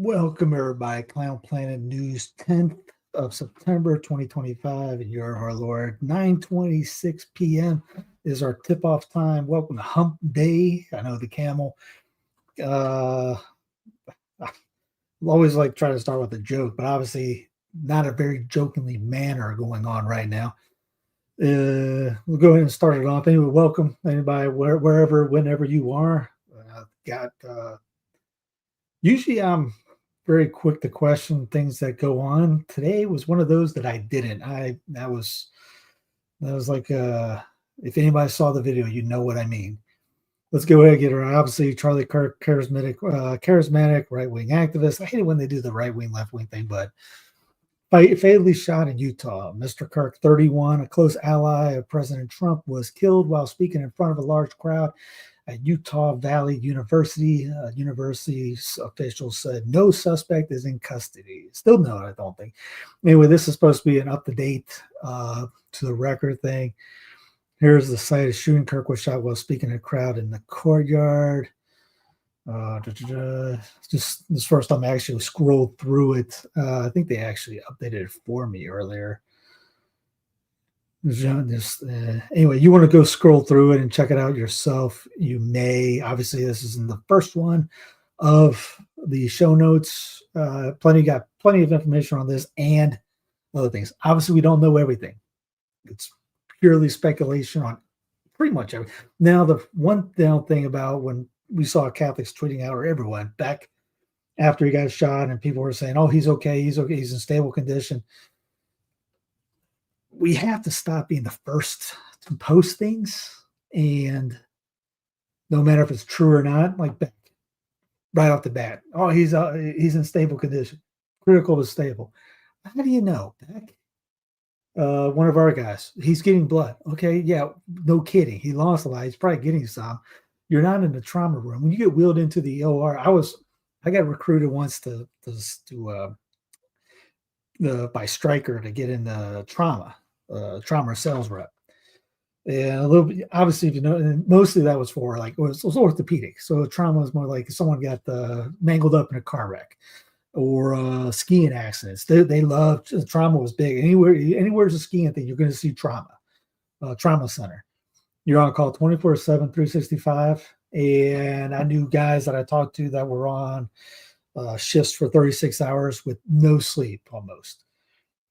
Welcome, everybody. Clown Planet News, 10th of September, 2025. And you're our Lord. 9:26 p.m. is our tip-off time. Welcome to Hump Day. I know the camel. I always like try to start with a joke, but obviously not a very jokingly manner going on right now. We'll go ahead and start it off. Anyway, welcome anybody wherever, whenever you are. Usually I'm very quick to question things that go on. Today was one of those that I didn't. That was like if anybody saw the video, you know what I mean. Let's go ahead and get her. Obviously, Charlie Kirk, charismatic right-wing activist. I hate it when they do the right-wing, left-wing thing, but fatally shot in Utah. Mr. Kirk, 31, a close ally of President Trump, was killed while speaking in front of a large crowd at Utah Valley University. University officials said no suspect is in custody. Still no, I don't think. Anyway, this is supposed to be an up-to-date to the record thing. Here's the site of shooting. Kirk was shot while speaking to a crowd in the courtyard. Just this first time I actually scrolled through it. I think they actually updated it for me earlier. Anyway, you want to go scroll through it and check it out yourself. You may. Obviously, this isn't the first one of the show notes. Got plenty of information on this and other things. Obviously, we don't know everything. It's purely speculation on pretty much everything. Now, the one down thing about when we saw Catholics tweeting out, or everyone back after he got shot, and people were saying, "Oh, he's okay. He's okay. He's in stable condition." We have to stop being the first to post things, and no matter if it's true or not, like right off the bat, oh, he's in stable condition, critical to stable. How do you know, Beck? One of our guys, he's getting blood. Okay, yeah, no kidding. He lost a lot. He's probably getting some. You're not in the trauma room. When you get wheeled into the OR, I got recruited once by Stryker to get in the trauma sales rep. And a little bit, obviously, if you know, and mostly that was for like, it was orthopedic. So trauma was more like if someone got mangled up in a car wreck or skiing accidents. They loved trauma was big. Anywhere there's a skiing thing, you're going to see trauma center. You're on call 24/7, 365. And I knew guys that I talked to that were on shifts for 36 hours with no sleep almost.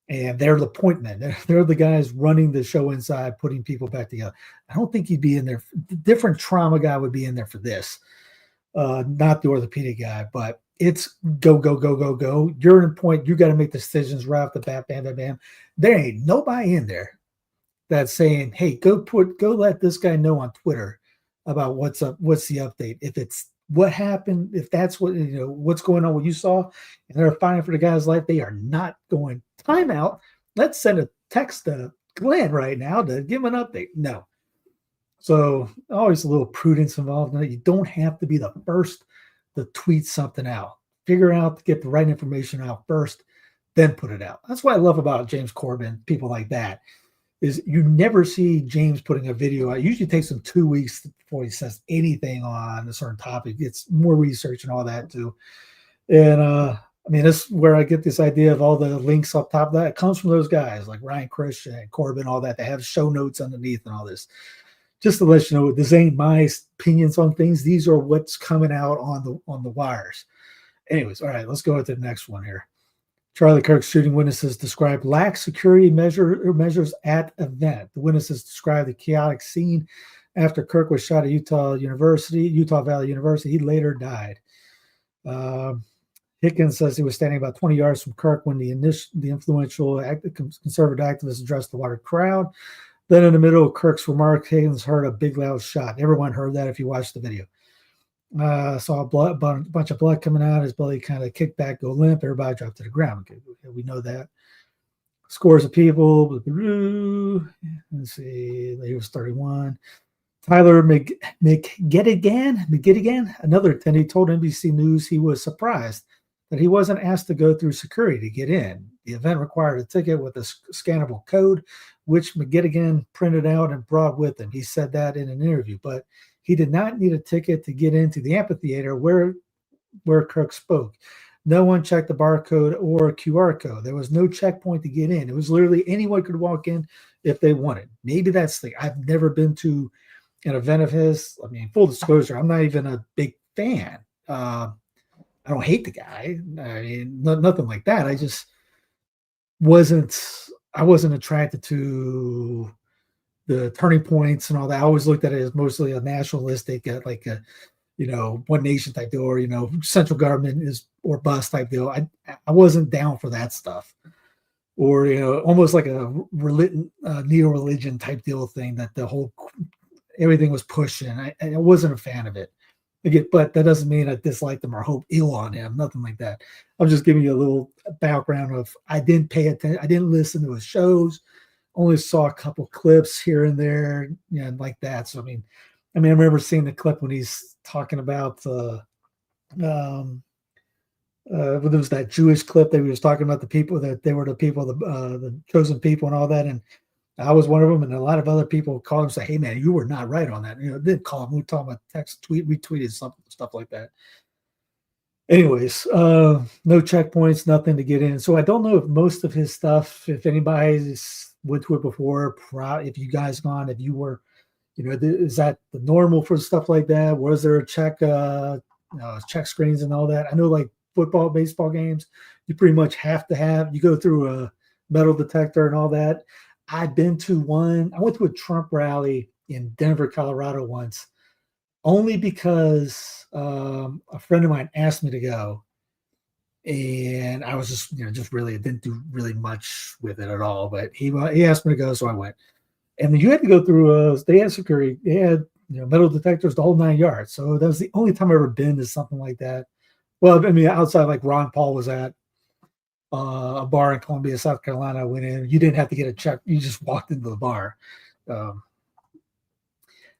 And they're the point men. They're the guys running the show inside, putting people back together. I don't think he'd be in there. Different trauma guy would be in there for this. Not the orthopedic guy, but it's go, go, go, go, go. You're in point. You got to make decisions right off the bat, bam, bam, bam. There ain't nobody in there that's saying, hey, go let this guy know on Twitter about what's up, what's the update. If it's what happened, if that's what, what's going on, what you saw, and they're fighting for the guy's life, they are not going timeout. Let's send a text to Glenn right now to give him an update. No. So always a little prudence involved in it. You don't have to be the first to tweet something out. Figure out to get the right information out first, then put it out. That's what I love about James Corbin, people like that, is you never see James putting a video out. It usually takes him 2 weeks before he says anything on a certain topic. It's more research and all that too. And I mean, this is where I get this idea of all the links up top of that. It comes from those guys like Ryan Christian and Corbin, all that. They have show notes underneath and all this. Just to let you know, this ain't my opinions on things. These are what's coming out on the wires. Anyways, all right, let's go to the next one here. Charlie Kirk shooting witnesses describe lax security measures at event. The witnesses described the chaotic scene after Kirk was shot at Utah Valley University. He later died. Hickens says he was standing about 20 yards from Kirk when the influential conservative activist addressed the wider crowd. Then in the middle of Kirk's remarks, Higgins heard a big loud shot. Everyone heard that if you watched the video. Saw a bunch of blood coming out. His belly kind of kicked back, go limp. Everybody dropped to the ground. Okay, we know that. Scores of people. Let's see. He was 31. Tyler McGettigan, another attendee, told NBC News he was surprised that he wasn't asked to go through security to get in. The event required a ticket with a scannable code, which McGettigan printed out and brought with him. He said that in an interview, but he did not need a ticket to get into the amphitheater where Kirk spoke. No one checked the barcode or QR code. There was no checkpoint to get in. It was literally anyone could walk in if they wanted. Maybe that's the, I've never been to an event of his. I mean, full disclosure, I'm not even a big fan. I don't hate the guy. I mean, nothing like that. I just wasn't, I wasn't attracted to the turning points and all that. I always looked at it as mostly a nationalistic, like a, one nation type deal, or, central government is or bust type deal. I wasn't down for that stuff. Or, almost like a neo-religion type deal thing that everything was pushing. I wasn't a fan of it. Again, but that doesn't mean I dislike them or hope ill on him, nothing like that. I'm just giving you a little background of, I didn't pay attention. I didn't listen to his shows, only saw a couple clips here and there, like that. So, I mean, I remember seeing the clip when he's talking about, when there was that Jewish clip that he was talking about the people, that they were the people, the chosen people and all that. And I was one of them, and a lot of other people called him and say, "Hey, man, you were not right on that." Didn't call him. We were talking about text, tweet, retweeted something, stuff like that. Anyways, no checkpoints, nothing to get in. So I don't know if most of his stuff, if anybody's went to it before, if you guys gone, if you were, is that the normal for stuff like that? Was there a check screens and all that? I know, like football, baseball games, you pretty much have to have. You go through a metal detector and all that. I've been to one. I went to a Trump rally in Denver, Colorado once, only because a friend of mine asked me to go, and I was just really, I didn't do really much with it at all. But he asked me to go, so I went. And you had to go through. They had security. They had metal detectors the whole 9 yards. So that was the only time I've ever been to something like that. Well, I mean, outside like Ron Paul was at. A bar in Columbia, South Carolina. I went in. You didn't have to get a check. You just walked into the bar.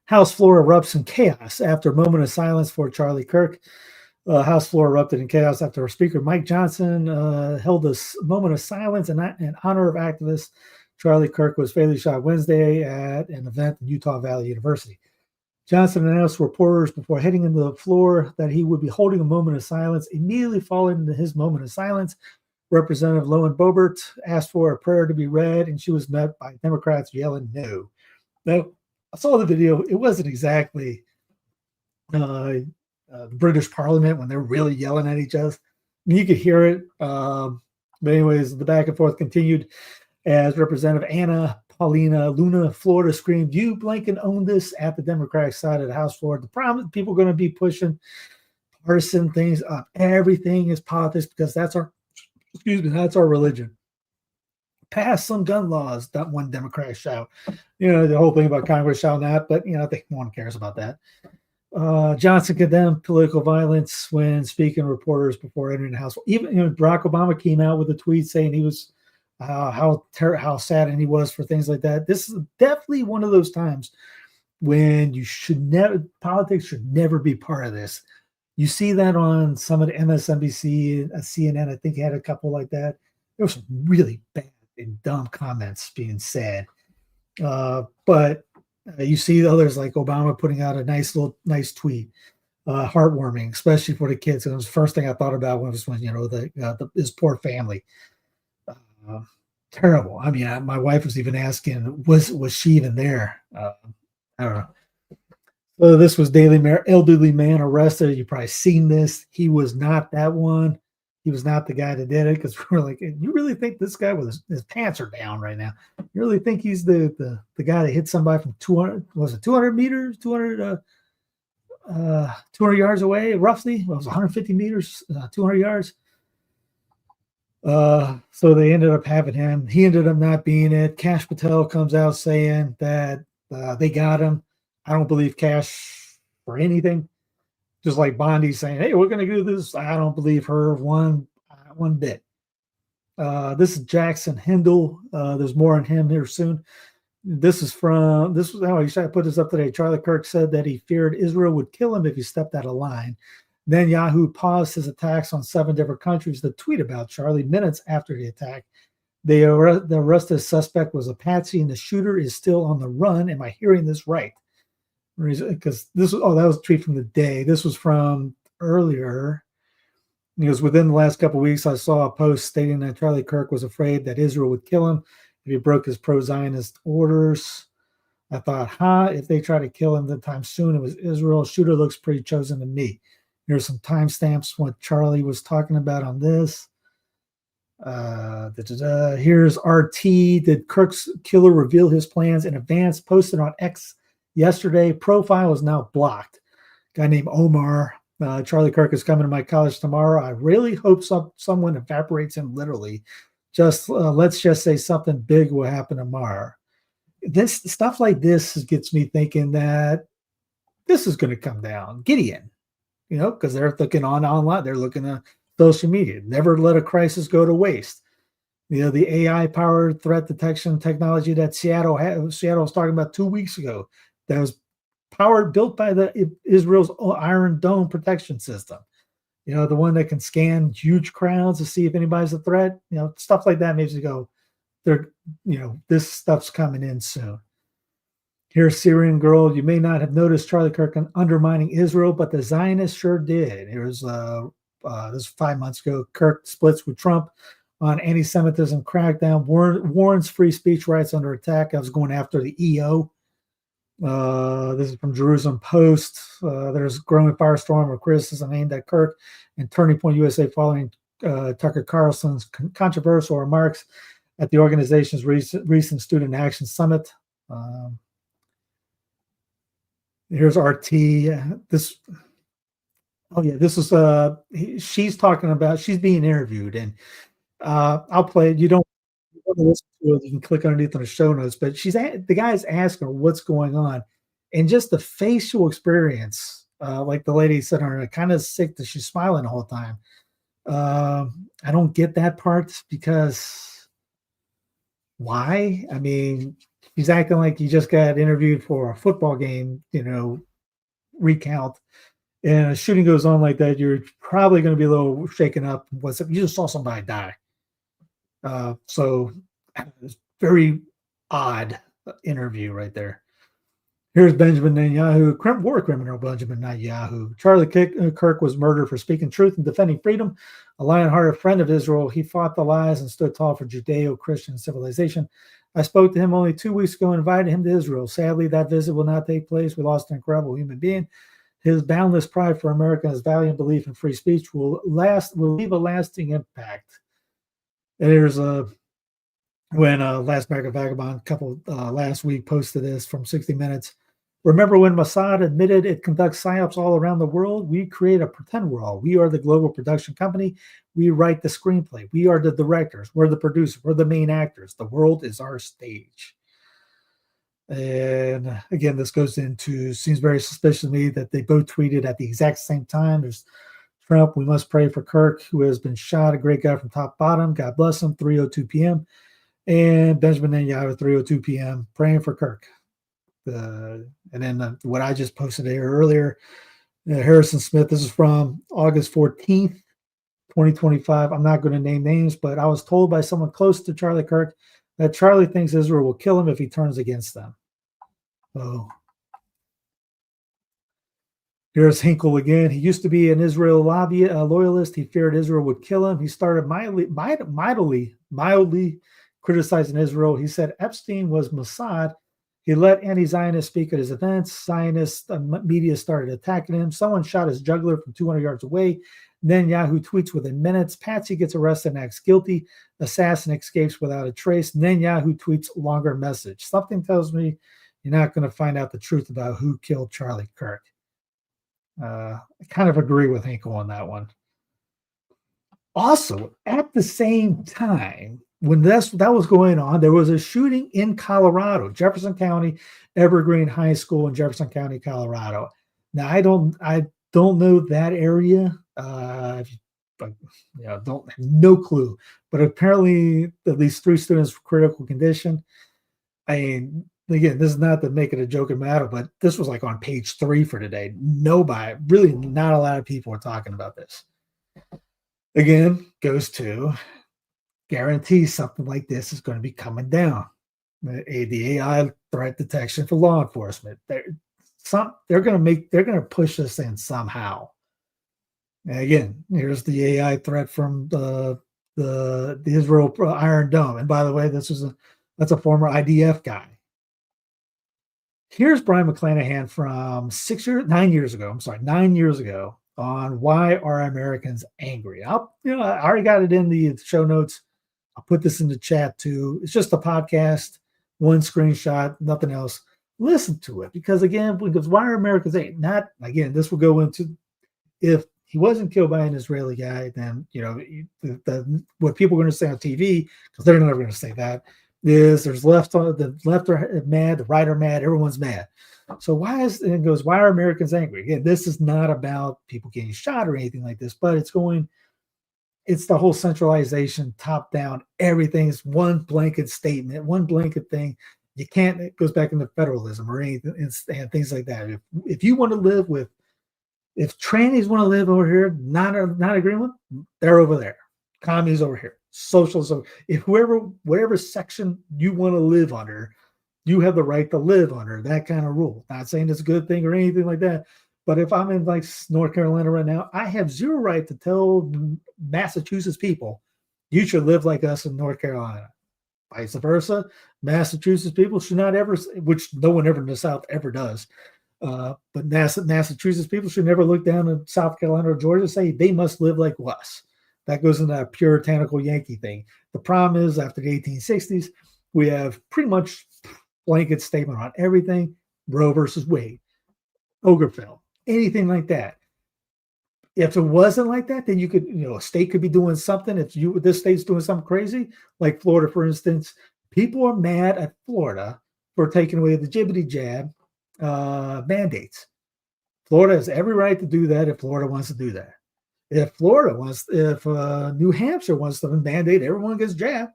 House floor erupts in chaos after a moment of silence for Charlie Kirk. House floor erupted in chaos after Speaker Mike Johnson held a moment of silence in honor of activist Charlie Kirk was fatally shot Wednesday at an event in Utah Valley University. Johnson announced to reporters before heading into the floor that he would be holding a moment of silence. Immediately following into his moment of silence, Representative Loan Boebert asked for a prayer to be read, and she was met by Democrats yelling no. Now, I saw the video. It wasn't exactly the British Parliament when they're really yelling at each other. I mean, you could hear it. But anyways, the back and forth continued as Representative Anna Paulina Luna Florida screamed, "You Blinken own this," at the Democratic side of the House floor. The problem, people are going to be pushing partisan things up. Everything is politics because that's our religion. Pass some gun laws, that one Democrat shout. The whole thing about Congress shouting that, but I think no one cares about that. Johnson condemned political violence when speaking to reporters before entering the House. Even Barack Obama came out with a tweet saying he was how sad he was for things like that. This is definitely one of those times when politics should never be part of this. You see that on some of the MSNBC, CNN, I think had a couple like that. There were some really bad and dumb comments being said. But you see others like Obama putting out a nice tweet, heartwarming, especially for the kids. And it was the first thing I thought about when his poor family. Terrible. I mean, my wife was even asking, was she even there? I don't know. So this was elderly man arrested. You've probably seen this. He was not that one. He was not the guy that did it, because we're like, you really think this guy with his pants are down right now? You really think he's the guy that hit somebody from 200? Was it 200 meters? 200 yards away, roughly? Well, it was 150 meters, 200 yards. So they ended up having him. He ended up not being it. Kash Patel comes out saying that they got him. I don't believe Kash for anything. Just like Bondi saying, "Hey, we're going to do this." I don't believe her one bit. This is Jackson Hindle. There's more on him here soon. This was how he tried to put this up today. Charlie Kirk said that he feared Israel would kill him if he stepped out of line. Then Yahoo paused his attacks on 7 different countries to tweet about Charlie minutes after the attack. The arrested suspect was a patsy, and the shooter is still on the run. Am I hearing this right? Because that was a tweet from the day. This was from earlier. He goes, within the last couple of weeks, I saw a post stating that Charlie Kirk was afraid that Israel would kill him if he broke his pro-Zionist orders. I thought, if they try to kill him the time soon, it was Israel. Shooter looks pretty chosen to me. Here's some timestamps what Charlie was talking about on this. Here's RT. Did Kirk's killer reveal his plans in advance? Posted on X yesterday. Profile is now blocked. Guy named Omar. Charlie Kirk is coming to my college tomorrow. I really hope someone evaporates him literally. Let's just say something big will happen tomorrow. This stuff like this gets me thinking that this is going to come down. Gideon, because they're looking online. They're looking at social media. Never let a crisis go to waste. The AI-powered threat detection technology that Seattle was talking about 2 weeks ago, that was built by Israel's Iron Dome protection system. The one that can scan huge crowds to see if anybody's a threat. Stuff like that makes you go, this stuff's coming in soon. Here's Syrian girl. You may not have noticed Charlie Kirk undermining Israel, but the Zionists sure did. Here's this was 5 months ago. Kirk splits with Trump on anti-Semitism crackdown. Warns free speech rights under attack. I was going after the EO. This is from Jerusalem Post. There's growing firestorm of criticism aimed at Kirk and Turning Point USA following Tucker Carlson's controversial remarks at the organization's recent Student Action Summit. Here's RT. This is she's talking about, she's being interviewed, and I'll play it. You don't want to listen to it, you can click underneath on the show notes, but the guy's asking her what's going on, and just the facial experience, like the lady said, her kind of sick that she's smiling the whole time. I don't get that part, because why? I mean, he's acting like he just got interviewed for a football game, recount, and a shooting goes on like that, you're probably going to be a little shaken up. You just saw somebody die. So it's very odd interview right there. Here's Benjamin Netanyahu, war criminal Benjamin Netanyahu. Charlie Kirk was murdered for speaking truth and defending freedom. A lion-hearted friend of Israel, he fought the lies and stood tall for Judeo-Christian civilization. I spoke to him only 2 weeks ago and invited him to Israel. Sadly, that visit will not take place. We lost an incredible human being. His boundless pride for America and his valiant belief in free speech will leave a lasting impact. And there's when Last American Vagabond last week posted this from 60 Minutes. Remember when Mossad admitted it conducts psyops all around the world? We create a pretend world. We are the global production company. We write the screenplay. We are the directors. We're the producers. We're the main actors. The world is our stage. And again, this goes into, seems very suspicious to me that they both tweeted at the exact same time. There's Trump, we must pray for Kirk, who has been shot, a great guy from top bottom. God bless him, 3:02 p.m. And Benjamin Netanyahu, 3:02 p.m., praying for Kirk. And then what I just posted here earlier, Harrison Smith, this is from August 14th, 2025. I'm not going to name names, but I was told by someone close to Charlie Kirk that Charlie thinks Israel will kill him if he turns against them. So here's Hinkle again. He used to be an Israel loyalist. He feared Israel would kill him. He started mildly criticizing Israel. He said Epstein was Mossad. He let anti-Zionists speak at his events. Zionist media started attacking him. Someone shot his jugular from 200 yards away. Netanyahu tweets within minutes. Patsy gets arrested and acts guilty. Assassin escapes without a trace. Netanyahu tweets longer message. Something tells me you're not going to find out the truth about who killed Charlie Kirk. I kind of agree with Hinkle on that one. Also, at the same time, when that was going on, there was a shooting in Colorado, Jefferson County, Evergreen High School in Jefferson County, Colorado. Now, I don't know that area. No clue. But apparently, at least 3 students were critical condition. I mean, again, this is not to make it a joking matter, but this was like on page 3 for today. Nobody, really not a lot of people are talking about this. Again, goes to guarantee something like this is going to be coming down. The AI threat detection for law enforcement. They're going to push this in somehow. And again, here's the AI threat from the Israel Iron Dome. And by the way, that's a former IDF guy. Here's Brian McClanahan from 9 years ago. I'm sorry, 9 years ago on why are Americans angry. I already got it in the show notes. I'll put this in the chat too. It's just a podcast, one screenshot, nothing else. Listen to it because why are Americans angry? Not again. This will go into if he wasn't killed by an Israeli guy, then what people are going to say on TV, because they're never going to say that, is the left are mad, the right are mad, everyone's mad. So why are Americans angry? Again, this is not about people getting shot or anything like this, but it's the whole centralization, top down, everything's one blanket statement, one blanket thing. You can't, it goes back into federalism or anything and things like that. If you want to live with, if trannies want to live over here, not agreeing with, they're over there. Commies over here. Socialism. If whatever section you want to live under, you have the right to live under that kind of rule. Not saying it's a good thing or anything like that. But if I'm in like North Carolina right now, I have zero right to tell Massachusetts people, you should live like us in North Carolina. Vice versa. Massachusetts people should not ever, which no one ever in the South ever does. But Massachusetts people should never look down in South Carolina or Georgia and say they must live like us. That goes into that puritanical Yankee thing. The problem is after the 1860s, we have pretty much blanket statement on everything. Roe versus Wade, Obergefell, anything like that. If it wasn't like that, then you could, a state could be doing something. If this state's doing something crazy, like Florida, for instance, people are mad at Florida for taking away the jibbity jab mandates. Florida has every right to do that if Florida wants to do that. If New Hampshire wants to mandate everyone gets jabbed,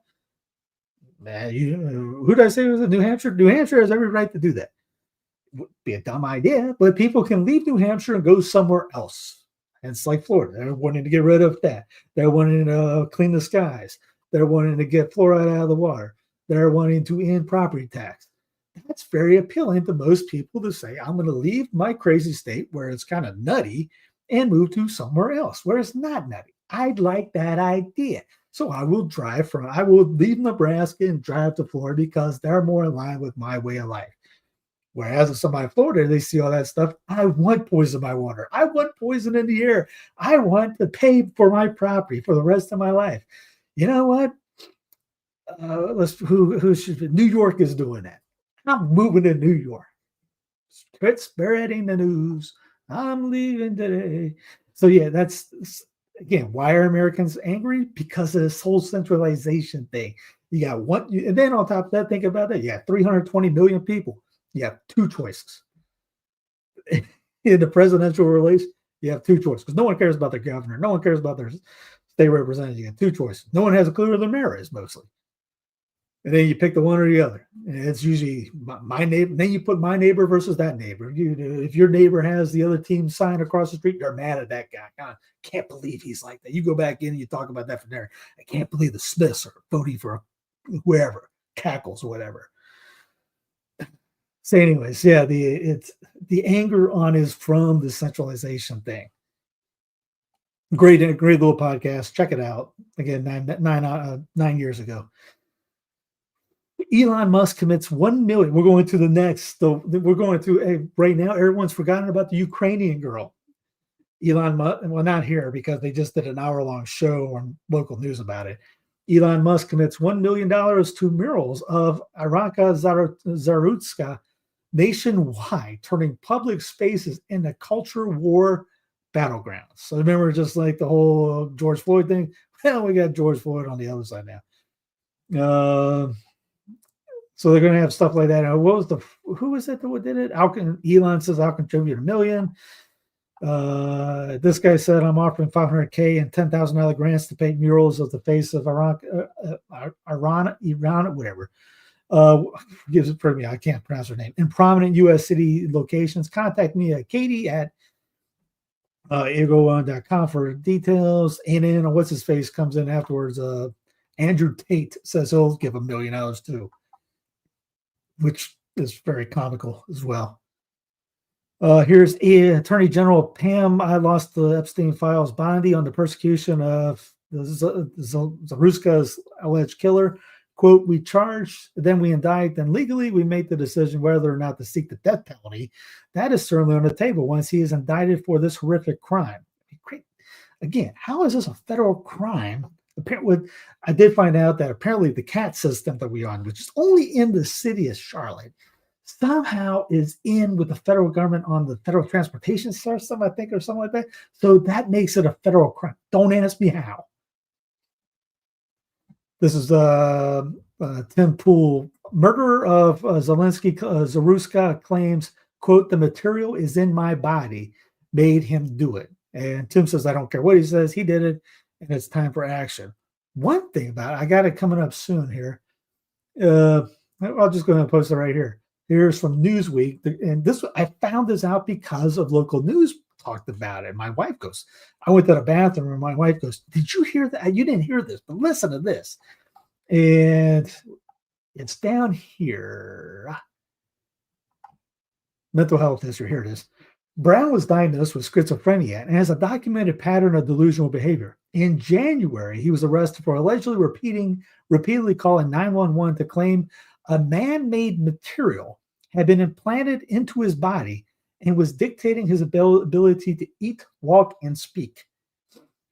man, who did I say was it? New Hampshire? New Hampshire has every right to do that. Would be a dumb idea, but people can leave New Hampshire and go somewhere else. And it's like Florida. They're wanting to get rid of that. They're wanting to clean the skies. They're wanting to get fluoride out of the water. They're wanting to end property tax. That's very appealing to most people to say, I'm going to leave my crazy state where it's kind of nutty and move to somewhere else where it's not nutty. I'd like that idea. So I will leave Nebraska and drive to Florida because they're more in line with my way of life. Whereas if somebody in Florida, they see all that stuff. I want poison in my water. I want poison in the air. I want to pay for my property for the rest of my life. You know what? Who should New York is doing that. I'm moving to New York. Quit spreading the news. I'm leaving today. So yeah, that's again, why are Americans angry? Because of this whole centralization thing. You got one, and then on top of that, think about that. You got 320 million people. You have two choices. In the presidential race, you have two choices because no one cares about their governor. No one cares about their state representative. You have two choices. No one has a clue who the mayor is mostly. And then you pick the one or the other. And it's usually my neighbor. Then you put my neighbor versus that neighbor. If your neighbor has the other team sign across the street, you're mad at that guy. God, can't believe he's like that. You go back in and you talk about that from there. I can't believe the Smiths are voting for whoever, Cackles or whatever. So anyways, yeah, the anger on is from the centralization thing. Great little podcast. Check it out. Again, 9 years ago. Elon Musk commits 1 million. We're going to the next. So we're going to right now. Everyone's forgotten about the Ukrainian girl. Elon Musk. Well, not here because they just did an hour-long show on local news about it. Elon Musk commits $1 million to murals of Iranka Zarutska nationwide, turning public spaces into culture war battlegrounds. So remember, just like the whole George Floyd thing. Well, we got George Floyd on the other side now. So they're going to have stuff like that. Who was it that did it? Elon says I'll contribute $1 million. This guy said I'm offering $500K and $10,000 grants to paint murals of the face of Iran, whatever. Gives it for me. I can't pronounce her name. In prominent U.S. city locations. Contact me at Katie at eagle1.com for details. And then what's his face comes in afterwards. Andrew Tate says he'll give $1 million too, which is very comical as well. Here's Attorney General Pam. I lost the Epstein files Bondi on the persecution of the Zaruska's alleged killer. Quote, we charged, then we indict, then legally we make the decision whether or not to seek the death penalty. That is certainly on the table once he is indicted for this horrific crime. Great. Again, how is this a federal crime? Apparently, I did find out that apparently the CAT system that we're on, which is only in the city of Charlotte, somehow is in with the federal government on the federal transportation system, I think, or something like that. So that makes it a federal crime. Don't ask me how. This is Tim Pool, murderer of Zelensky, Zaruska claims, quote, the material is in my body, made him do it. And Tim says, I don't care what he says, he did it, and it's time for action. One thing about it, I got it coming up soon here. I'm just going to post it right here. Here's from Newsweek, and this I found this out because of local news talked about it. My wife goes, I went to the bathroom and my wife goes, did you hear that? You didn't hear this, but listen to this. And it's down here. Mental health history. Here it is. Brown was diagnosed with schizophrenia and has a documented pattern of delusional behavior. In January, he was arrested for allegedly repeatedly calling 911 to claim a man-made material had been implanted into his body and was dictating his ability to eat, walk, and speak.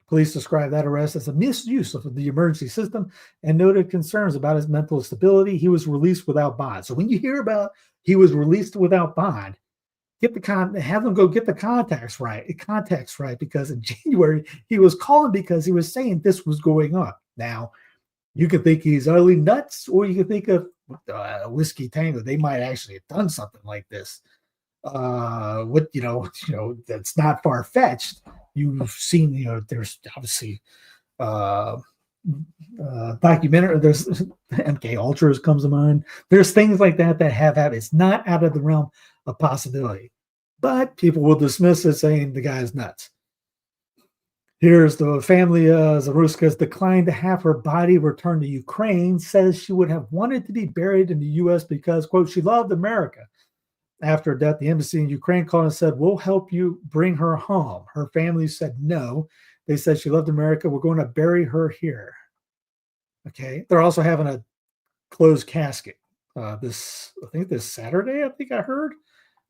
Police described that arrest as a misuse of the emergency system and noted concerns about his mental stability. He was released without bond. So when you hear about he was released without bond, have them go get the context right, because in January he was calling because he was saying this was going on. Now, you could think he's utterly nuts, or you could think of Whiskey Tango. They might actually have done something like this. That's not far fetched. You've seen, there's obviously documentary. There's MK Ultras comes to mind. There's things like that have happened. It's not out of the realm of possibility, but people will dismiss it, saying the guy's nuts. Here's the family. Zaruska's declined to have her body returned to Ukraine, says she would have wanted to be buried in the U.S. because, quote, she loved America. After her death, the embassy in Ukraine called and said, we'll help you bring her home. Her family said no. They said she loved America. We're going to bury her here. Okay. They're also having a closed casket this Saturday, I think I heard,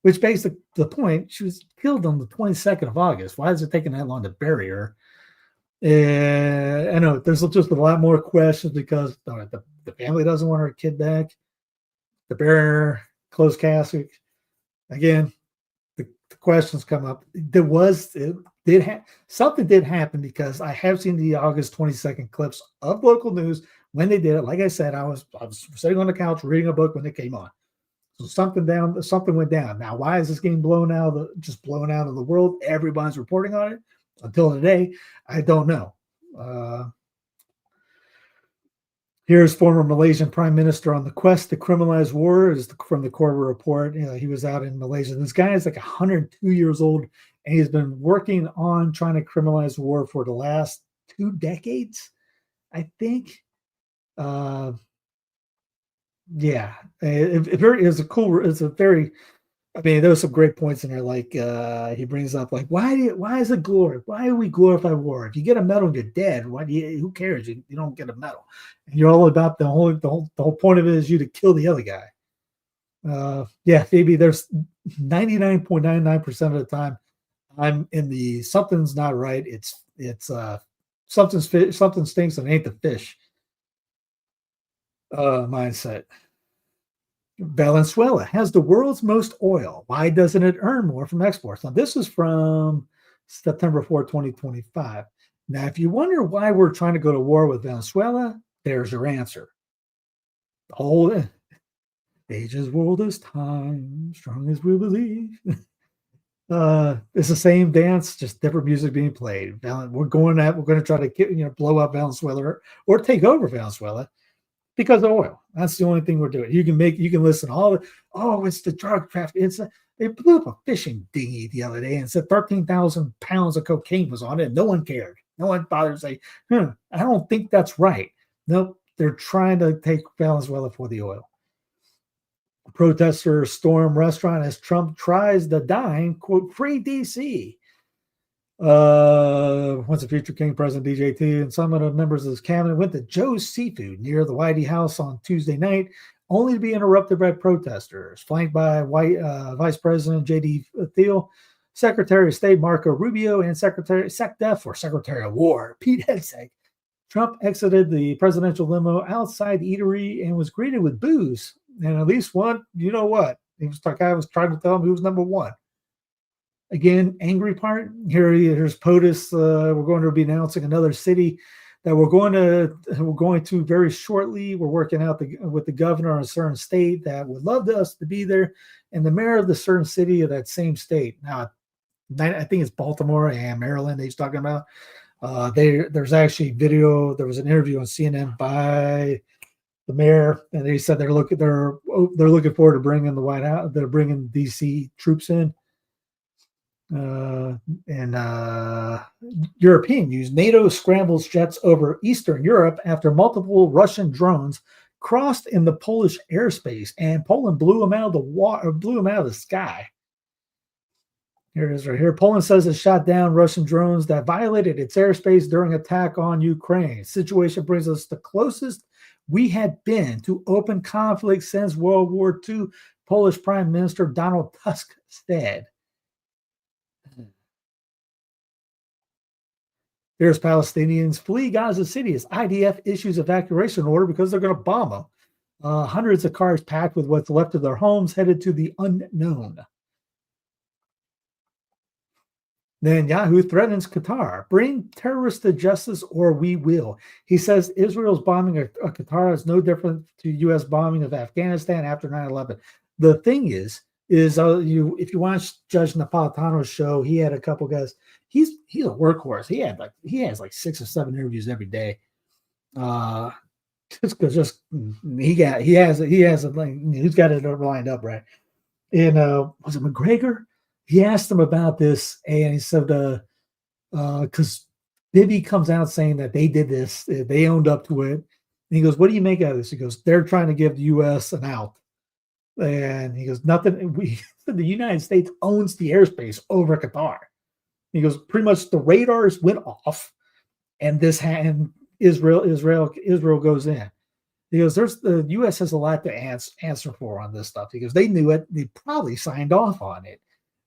which makes the point. She was killed on the 22nd of August. Why is it taking that long to bury her? And I know there's just a lot more questions because the family doesn't want her kid back. The bury closed casket. Again, the questions come up. Something did happen, because I have seen the August 22nd clips of local news when they did it. Like I said, I was sitting on the couch reading a book when it came on. So something went down. Now, why is this getting blown out of the world? Everybody's reporting on it. Until today, I don't know. Here's former Malaysian Prime Minister on the quest to criminalize war, is from the Corber report. He was out in Malaysia. This guy is like 102 years old, and he's been working on trying to criminalize war for the last 2 decades, I think. There's some great points in there. Like he brings up, like, why is it glory? Why do we glorify war? If you get a medal and you're dead, who cares? You don't get a medal. And you're all about the whole point of it is you to kill the other guy. Maybe there's 99.99% of the time I'm in the something's not right. It's something stinks and it ain't the fish mindset. Venezuela has the world's most oil. Why doesn't it earn more from exports? Now, this is from September 4, 2025. Now, if you wonder why we're trying to go to war with Venezuela, there's your answer. The whole age's world is time, strong as we believe. It's the same dance, just different music being played. We're going to try to blow up Venezuela or take over Venezuela. Because of oil. That's the only thing we're doing. You can listen to all it's the drug trafficking. They blew up a fishing dinghy the other day and said 13,000 pounds of cocaine was on it, and no one cared. No one bothered to say, I don't think that's right. Nope, they're trying to take Venezuela for the oil. Protesters storm restaurant as Trump tries to dine, quote, free DC. Once a future king, President DJT, and some of the members of his cabinet went to Joe's Seafood near the White House on Tuesday night, only to be interrupted by protesters, flanked by Vice President J.D. Thiel, Secretary of State Marco Rubio, and Secretary of War Pete Hegseth. Trump exited the presidential limo outside the eatery and was greeted with boos. And at least one, you know what? He was like, I was trying to tell him who was number one. Again, angry part. Here's POTUS. We're going to be announcing another city that we're going to very shortly. We're working out with the governor of a certain state that would love us to be there, and the mayor of the certain city of that same state. Now, I think it's Baltimore and Maryland that he's talking about. There's actually video. There was an interview on CNN by the mayor, and they said they're looking forward to bringing the White House. They're bringing DC troops in. European news: NATO scrambles jets over Eastern Europe after multiple Russian drones crossed in the Polish airspace, and Poland blew them out of the sky. Here it is right here. Poland says it shot down Russian drones that violated its airspace during attack on Ukraine. Situation brings us the closest we had been to open conflict since World War II, Polish Prime Minister Donald Tusk said. There's Palestinians flee Gaza City as IDF issues evacuation order because they're going to bomb them. Hundreds of cars packed with what's left of their homes headed to the unknown. Then Yahoo threatens Qatar. Bring terrorists to justice or we will. He says Israel's bombing of Qatar is no different to U.S. bombing of Afghanistan after 9/11. The thing is if you watch Judge Napolitano's show, he had a couple guys. He's a workhorse. He has like 6 or 7 interviews every day. He's got it lined up, right? And was it McGregor? He asked him about this, and he said because Bibi comes out saying that they did this, they owned up to it. And he goes, "What do you make out of this?" He goes, "They're trying to give the U.S. an out." And he goes, "Nothing. The United States owns the airspace over Qatar." He goes, "Pretty much the radars went off, and Israel goes in." He goes, the U.S. has a lot to answer for on this stuff." He goes, "They knew it. They probably signed off on it."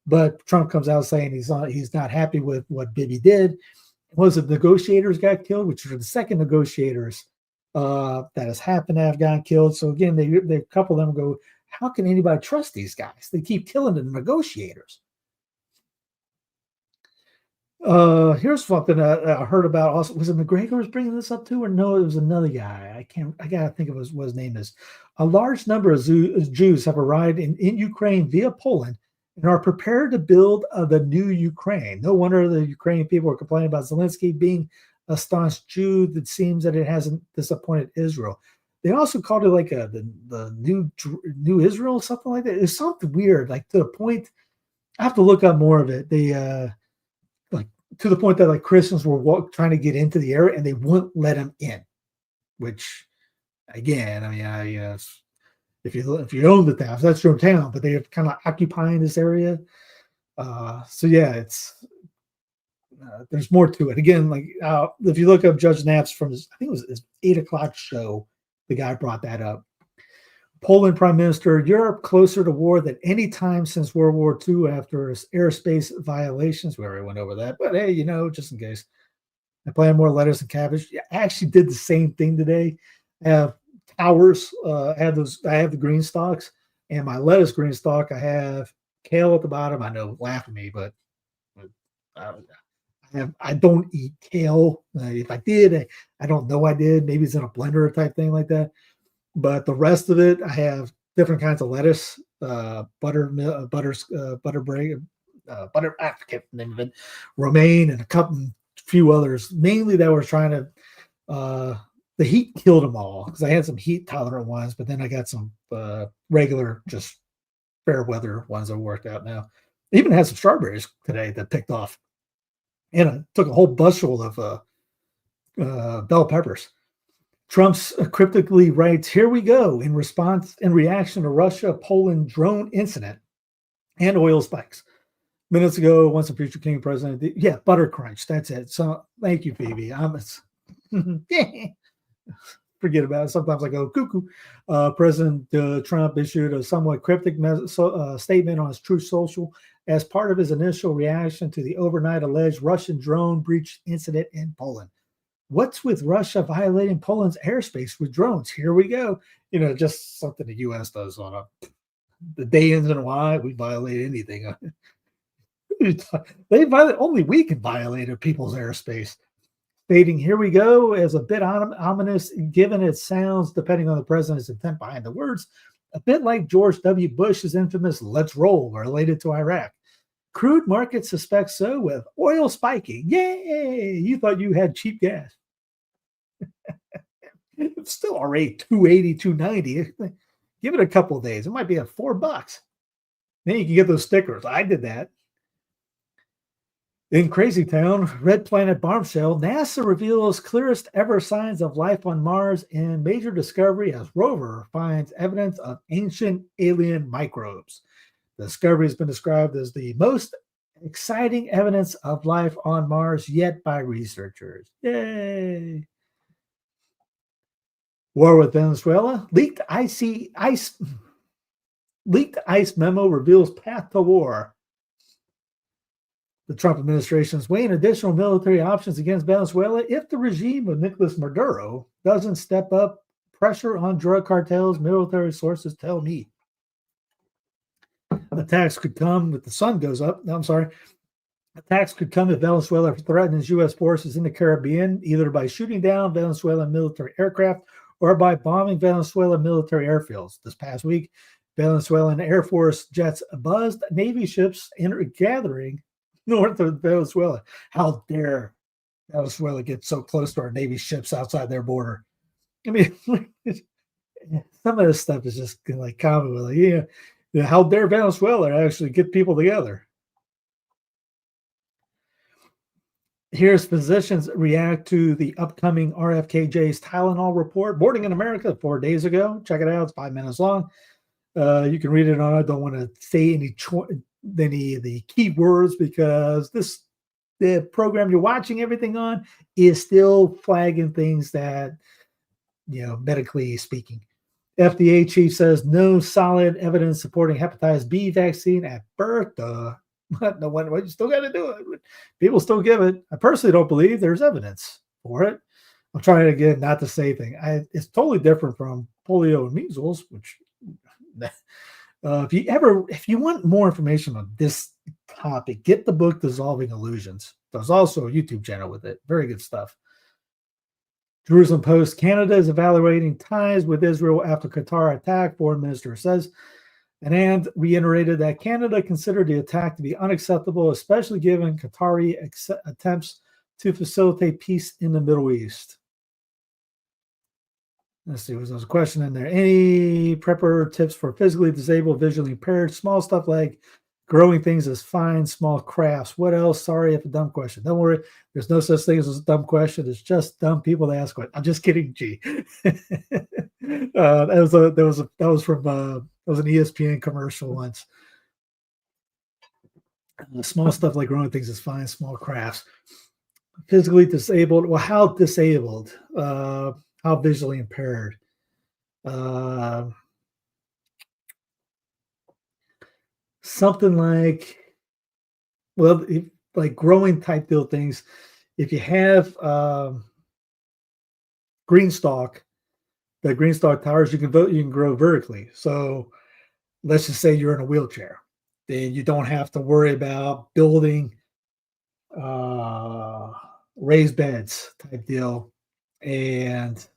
But Trump comes out saying he's not happy with what Bibi did. Was it negotiators got killed, which are the second negotiators that has happened to have gotten killed. So again, they a couple of them go, how can anybody trust these guys? They keep killing the negotiators. Here's something I heard about also. Was it McGregor was bringing this up too, or no? It was another guy. I gotta think of what his name is. A large number of Jews have arrived in Ukraine via Poland and are prepared to build the new Ukraine. No wonder the Ukrainian people are complaining about Zelensky being a staunch Jew. That seems that it hasn't disappointed Israel. They also called it like the new Israel, something like that. It's something weird, like to the point. I have to look up more of it. They like to the point that like Christians were trying to get into the area and they wouldn't let them in. Which, again, I mean, if you own the town, that's your town, but they're kind of occupying this area. So yeah, it's there's more to it. Again, like if you look up Judge Knapp's from I think it was his 8:00 show, the guy brought that up. Poland Prime Minister, Europe closer to war than any time since World War II after airspace violations. We already went over that, but hey, just in case. I plan more lettuce and cabbage. I actually did the same thing today. I have towers. I have the green stalks, and my lettuce green stalk. I have kale at the bottom. I know, laugh at me, but I don't eat kale. If I did, I don't know I did. Maybe it's in a blender type thing like that. But the rest of it, I have different kinds of lettuce, butter bread, I forget the name of it, romaine, and a few others. Mainly that was trying to, the heat killed them all because I had some heat tolerant ones, but then I got some regular, just fair weather ones that worked out now. I even had some strawberries today that picked off. And I took a whole bushel of bell peppers. Trump's cryptically writes, "Here we go," in reaction to Russia-Poland drone incident and oil spikes. Minutes ago, once a future king president, yeah, butter crunch. That's it. So thank you, Phoebe. Forget about it. Sometimes I go cuckoo. President Trump issued a somewhat cryptic statement on his Truth Social as part of his initial reaction to the overnight alleged Russian drone breach incident in Poland. What's with Russia violating Poland's airspace with drones? Here we go. Just something the U.S. does on the day ends in Y. We violate anything. Only we can violate people's airspace. Stating, "Here we go," as a bit ominous, given it sounds, depending on the president's intent behind the words, a bit like George W. Bush's infamous "Let's roll" related to Iraq. Crude market suspects so, with oil spiking. Yay! You thought you had cheap gas. It's still already $2.80, $2.90. Give it a couple of days. It might be at $4. Then you can get those stickers. I did that. In Crazy Town, Red Planet bombshell, NASA reveals clearest ever signs of life on Mars in major discovery as rover finds evidence of ancient alien microbes. The discovery has been described as the most exciting evidence of life on Mars yet by researchers. Yay! War with Venezuela. Leaked ice memo reveals path to war. The Trump administration is weighing additional military options against Venezuela if the regime of Nicolas Maduro doesn't step up pressure on drug cartels, military sources tell me. Attacks could come if the sun goes up. No, I'm sorry. Attacks could come if Venezuela threatens U.S. forces in the Caribbean, either by shooting down Venezuelan military aircraft or by bombing Venezuelan military airfields. This past week, Venezuelan Air Force jets buzzed Navy ships gathering north of Venezuela. How dare Venezuela get so close to our Navy ships outside their border? I mean, some of this stuff is just like common. Like, how dare Venezuela actually get people together? Here's physicians react to the upcoming RFKJ's Tylenol report. Boarding in America 4 days ago. Check it out. It's 5 minutes long. You can read it on. I don't want to say any of the key words because the program you're watching everything on is still flagging things that, medically speaking. FDA chief says no solid evidence supporting hepatitis B vaccine at birth. No wonder you still got to do it. People still give it. I personally don't believe there's evidence for it. I'm trying again not to say things. It's totally different from polio and measles, which if you want more information on this topic, get the book Dissolving Illusions. There's also a YouTube channel with it. Very good stuff. Jerusalem Post, Canada is evaluating ties with Israel after Qatar attack, foreign minister says, and reiterated that Canada considered the attack to be unacceptable, especially given Qatari attempts to facilitate peace in the Middle East. Let's see, there's a question in there. Any prepper tips for physically disabled, visually impaired? Small stuff like growing things as fine, small crafts. What else? Sorry if a dumb question. Don't worry. There's no such thing as a dumb question. It's just dumb people that ask it. I'm just kidding, G. That was an ESPN commercial once. Small stuff like growing things as fine, small crafts. Physically disabled. Well, how disabled? How visually impaired? Something like, like growing type deal things. If you have green stalk, the green stalk towers, you can grow vertically. So let's just say you're in a wheelchair, then you don't have to worry about building raised beds type deal. And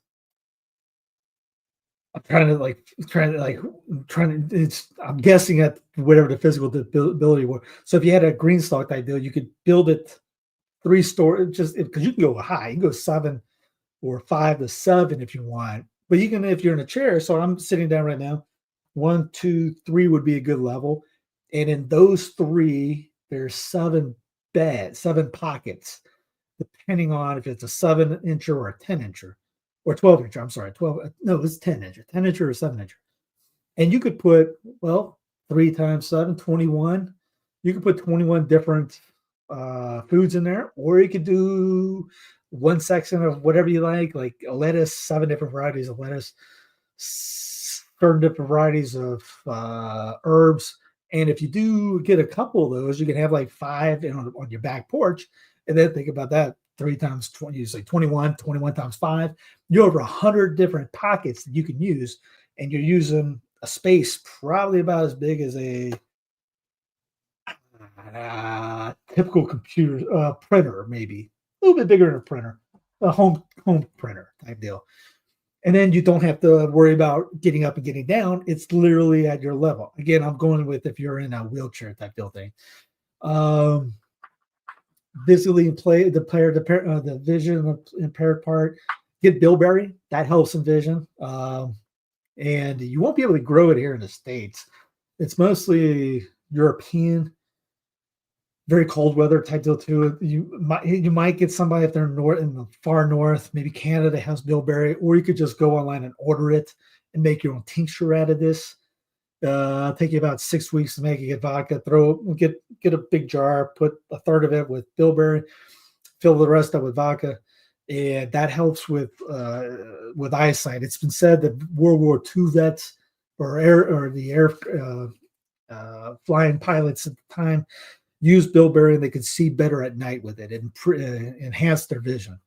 I'm guessing at whatever the physical ability was. So if you had a green stalk type deal, you could build it 3-story, just because you can go high. You can go 7 or 5 to 7 if you want. But you can, if you're in a chair. So I'm sitting down right now. 1, 2, 3 would be a good level. And in those 3, there's 7 beds, 7 pockets, depending on if it's a 7-incher or a 10-incher. or 12 inch. I'm sorry, 12. No, it's 10 inch, 10 inch or 7 inch. And you could put, well, 3 times 7, 21. You could put 21 different foods in there, or you could do one section of whatever you like a lettuce, 7 different varieties of lettuce, certain different varieties of herbs. And if you do get a couple of those, you can have like 5 on your back porch. And then think about that, 3 times 20, you say 21, 21 times 5. You're over 100 different pockets that you can use, and you're using a space probably about as big as a typical computer printer, maybe a little bit bigger than a printer, a home printer type deal. And then you don't have to worry about getting up and getting down. It's literally at your level. Again, I'm going with if you're in a wheelchair type deal thing. Visually play the vision impaired part. Get bilberry, that helps in vision. And you won't be able to grow it here in the States. It's mostly European, very cold weather type deal too. You might get somebody if they're in the far north, maybe Canada has bilberry, or you could just go online and order it and make your own tincture out of this. Take you about 6 weeks to make it. Get vodka, get a big jar, put a third of it with bilberry, fill the rest up with vodka, and that helps with eyesight. It's been said that World War II vets or the air flying pilots at the time used bilberry, and they could see better at night with it and enhance their vision.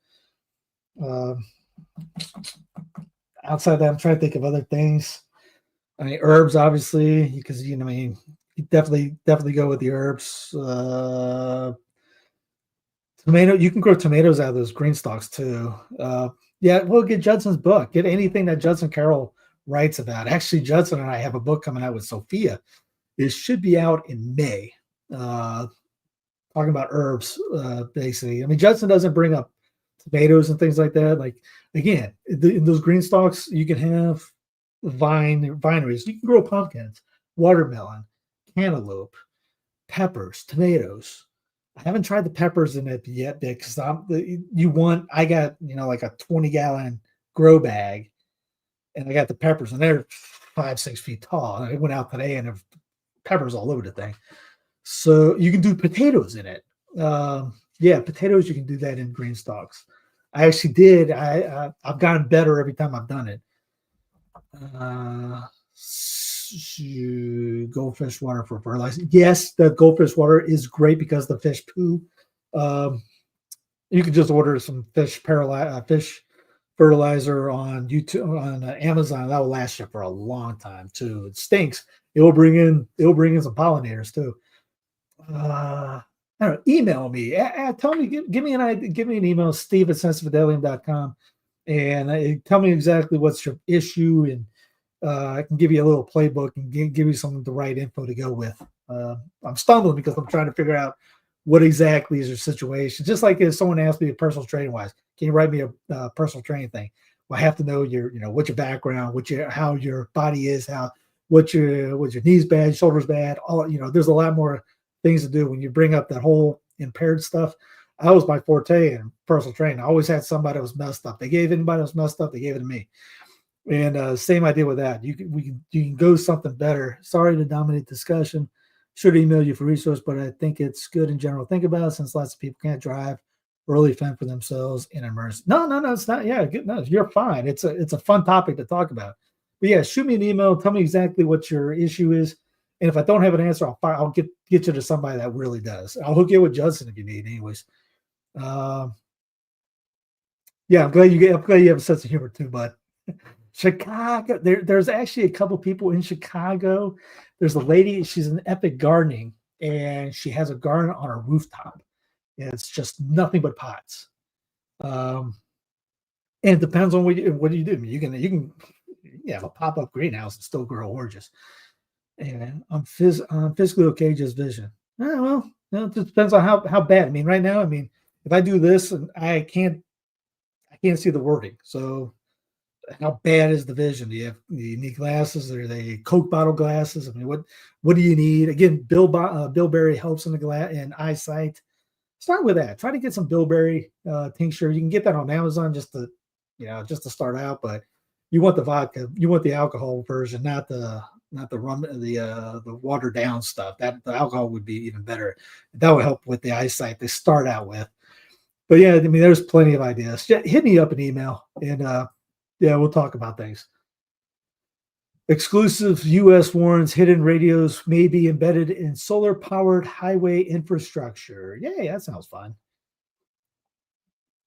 Outside that, I'm trying to think of other things. I mean, herbs, obviously, because you definitely go with the herbs. Tomato, you can grow tomatoes out of those green stalks too. Yeah, well, get Judson's book. Get anything that Judson Carroll writes about. Actually, Judson and I have a book coming out with Sophia. It should be out in May. Talking about herbs, basically. I mean, Judson doesn't bring up tomatoes and things like that. Like, again, in those green stalks, you can have vineries. You can grow pumpkins, watermelon, cantaloupe, peppers, tomatoes. I haven't tried the peppers in it yet because I got like a 20-gallon grow bag, and I got the peppers, and they're 5-6 feet tall. I went out today and there's peppers all over the thing. So you can do potatoes in it. Yeah, potatoes, you can do that in green stalks. I actually did. I've gotten better every time I've done it. Goldfish water for fertilizer. Yes, the goldfish water is great because the fish poo. You can just order some fish fertilizer on YouTube, on Amazon. That will last you for a long time too. It stinks. It will bring in some pollinators too. I don't know, email me. Tell me, give me an email, steve@sensefidelium.com, and tell me exactly what's your issue, and I can give you a little playbook and give you some of the right info to go with. I'm stumbling because I'm trying to figure out what exactly is your situation. Just like if someone asked me personal training wise, can you write me a personal training thing? Well, I have to know what's your background, how your body is, what's your knees bad, shoulders bad, all, there's a lot more things to do when you bring up that whole impaired stuff. That was my forte in personal training. I always had somebody that was messed up. They gave anybody that was messed up, they gave it to me. And same idea with that. You can go something better. Sorry to dominate discussion. Should email you for resource, but I think it's good in general. Think about it, since lots of people can't drive or really fend for themselves in emergency. No, it's not. Yeah, good. No, you're fine. It's a fun topic to talk about. But yeah, shoot me an email. Tell me exactly what your issue is. And if I don't have an answer, I'll get you to somebody that really does. I'll hook you with Judson if you need. Anyways, yeah, I'm glad you have a sense of humor too, bud. Chicago, there's actually a couple people in Chicago. There's a lady, she's an epic gardening, and she has a garden on her rooftop. And it's just nothing but pots. And it depends on what do you do. You can have a pop-up greenhouse and still grow oranges. And I'm physically okay, just vision. Well, it just depends on how bad. I mean, right now, if I do this and I can't see the wording. So how bad is the vision? Do you need glasses? Are they Coke bottle glasses? I mean, what do you need? Again, bilberry helps in in eyesight. Start with that. Try to get some bilberry tincture. You can get that on Amazon, just the just to start out. But you want the vodka, you want the alcohol version, not the rum, the watered down stuff. That the alcohol would be even better. That would help with the eyesight they start out with. But yeah, I mean, there's plenty of ideas. Hit me up an email, and yeah, we'll talk about things. Exclusive U.S. warns hidden radios may be embedded in solar-powered highway infrastructure. Yay, that sounds fun.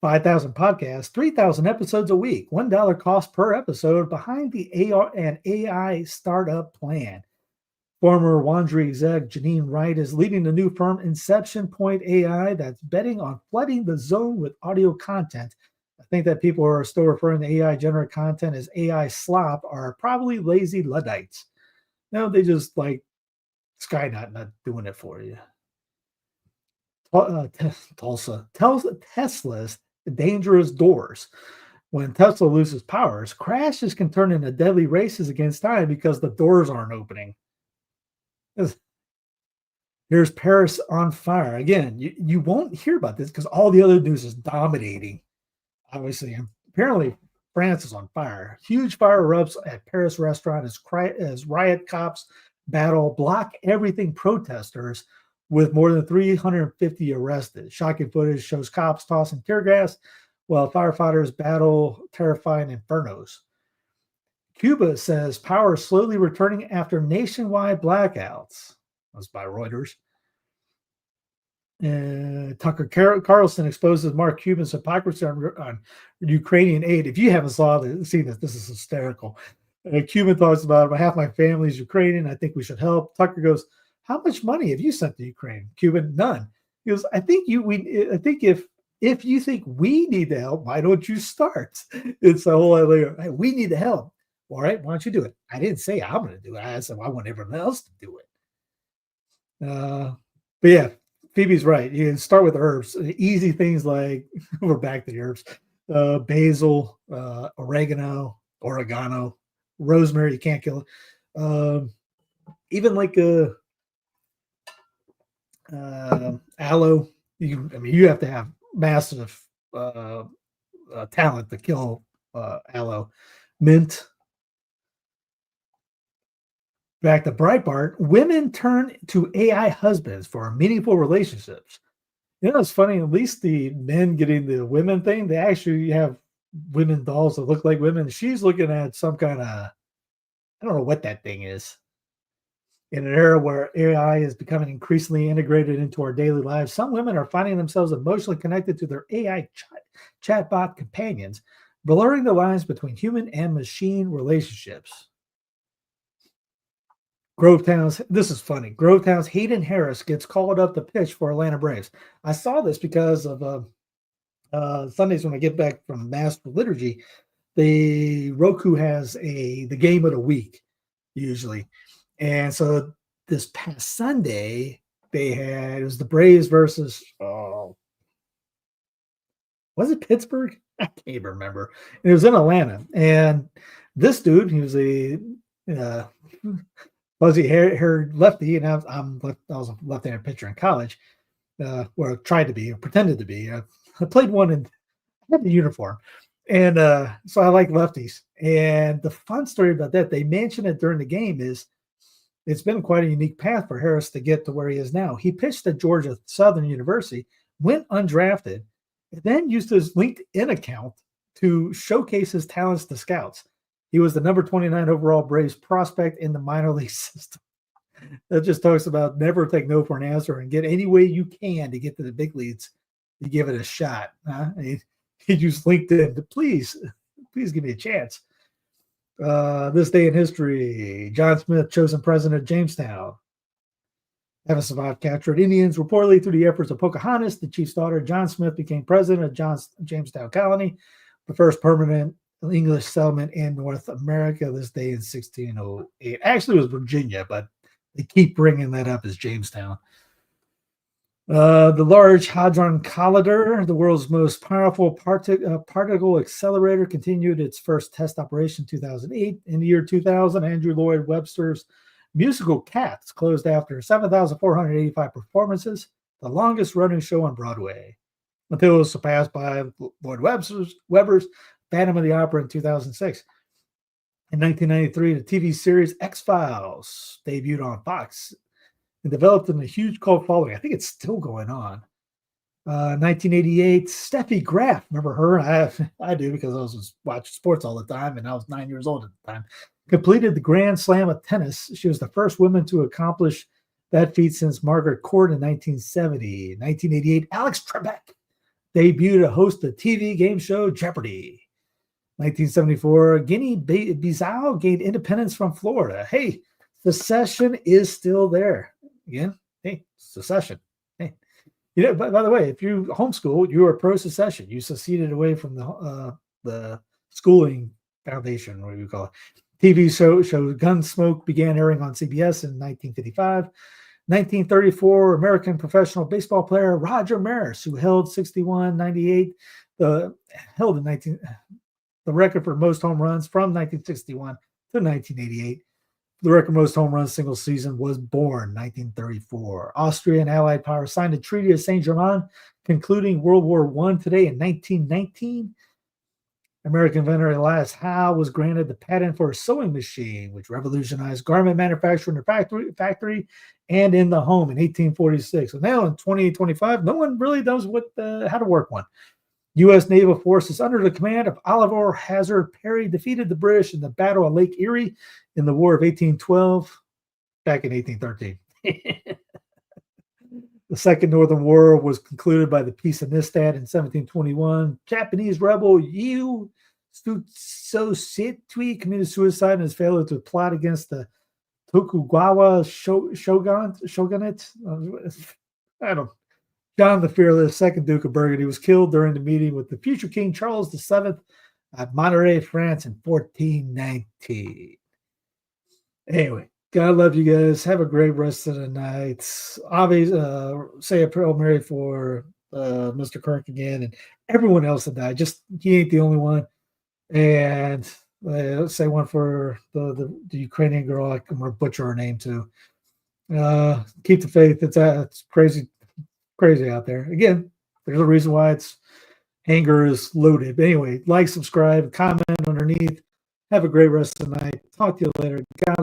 5,000 podcasts, 3,000 episodes a week, $1 cost per episode behind the AR and AI startup plan. Former Wandry exec Janine Wright is leading the new firm Inception Point AI that's betting on flooding the zone with audio content. I think that people are still referring to AI generated content as AI slop are probably lazy Luddites. No, they just like Skynet not doing it for you. Tesla's dangerous doors. When Tesla loses powers, crashes can turn into deadly races against time because the doors aren't opening. Here's Paris on fire. Again, you won't hear about this because all the other news is dominating. Obviously, apparently France is on fire. Huge fire erupts at Paris restaurant as riot cops block everything protesters with more than 350 arrested. Shocking footage shows cops tossing tear gas while firefighters battle terrifying infernos. Cuba says power is slowly returning after nationwide blackouts. That's by Reuters. Tucker Carlson exposes Mark Cuban's hypocrisy on Ukrainian aid. If you haven't seen this is hysterical. Cuban talks about half my family is Ukrainian. I think we should help. Tucker goes, "How much money have you sent to Ukraine?" Cuban, none. He goes, I think if you think we need the help, why don't you start? It's a whole other. Hey, we need the help. All right, why don't you do it? I didn't say I'm going to do it. I said I want everyone else to do it. But yeah, Phoebe's right. You can start with herbs. Easy things like we're back to the herbs. Basil, oregano, rosemary. You can't kill it. Even like aloe. You have to have massive talent to kill aloe. Mint. Back to Breitbart, women turn to AI husbands for meaningful relationships. It's funny, at least the men getting the women thing, they actually have women dolls that look like women. She's looking at some kind of, I don't know what that thing is. In an era where AI is becoming increasingly integrated into our daily lives, some women are finding themselves emotionally connected to their AI chatbot companions, blurring the lines between human and machine relationships. Grovetown's, this is funny. Grovetown's Hayden Harris gets called up to pitch for Atlanta Braves. I saw this because of Sundays when I get back from Mass for Liturgy. The Roku has the game of the week usually, and so this past Sunday it was the Braves versus was it Pittsburgh? I can't even remember. It was in Atlanta, and this dude, he was a fuzzy-haired lefty, and I was a left-handed pitcher in college, where I tried to be, or pretended to be. I played one and had the uniform, and so I like lefties. And the fun story about that, they mentioned it during the game, is it's been quite a unique path for Harris to get to where he is now. He pitched at Georgia Southern University, went undrafted, and then used his LinkedIn account to showcase his talents to scouts. He was the number 29 overall Braves prospect in the minor league system. That just talks about never take no for an answer and get any way you can to get to the big leagues. You give it a shot. He used LinkedIn to please give me a chance. This day in history, John Smith chosen president of Jamestown. Having survived captured Indians, reportedly through the efforts of Pocahontas, the chief's daughter, John Smith became president of Jamestown Colony, the first permanent English settlement in North America. This day in 1608. Actually, it was Virginia, but they keep bringing that up as Jamestown. The Large Hadron Collider, the world's most powerful particle accelerator, continued its first test operation in 2008. In the year 2000, Andrew Lloyd Webster's musical Cats closed after 7,485 performances, the longest running show on Broadway, until it was surpassed by Lloyd Webber's Phantom of the Opera in 2006. In 1993, the TV series X-Files debuted on Fox and developed in a huge cult following. I think it's still going on. 1988, Steffi Graf. Remember her? I do because I was watching sports all the time, and I was 9 years old at the time. Completed the Grand Slam of tennis. She was the first woman to accomplish that feat since Margaret Court in 1970. 1988, Alex Trebek debuted to host the TV game show Jeopardy! 1974, Guinea-Bissau gained independence from Florida. Hey, secession is still there. Again, hey, secession. Hey, by the way, if you homeschool, you are pro-secession. You seceded away from the schooling foundation, what do you call it? TV show Gunsmoke began airing on CBS in 1955. 1934, American professional baseball player Roger Maris, who held 61-98, held the record for most home runs from 1961 to 1988. The record most home runs single season was born 1934. Austria and Allied powers signed the Treaty of Saint-Germain, concluding World War I today in 1919. American inventor Elias Howe was granted the patent for a sewing machine, which revolutionized garment manufacturing in the factory and in the home in 1846. So now in 2025, no one really knows how to work one. U.S. naval forces under the command of Oliver Hazard Perry defeated the British in the Battle of Lake Erie in the War of 1812, back in 1813. The Second Northern War was concluded by the Peace of Nystad in 1721. Japanese rebel Yu Tsusetui committed suicide in his failure to plot against the Tokugawa shogunate. John the Fearless, second Duke of Burgundy, was killed during the meeting with the future King Charles VII at Monterey, France in 1419. Anyway, God love you guys. Have a great rest of the night. Obviously, say a prayer Mary for Mr. Kirk again and everyone else that died. Just he ain't the only one. And say one for the Ukrainian girl. I'm going to butcher her name too. Keep the faith. It's crazy out there. Again, there's a reason why anger is loaded. But anyway, like, subscribe, comment underneath. Have a great rest of the night. Talk to you later. God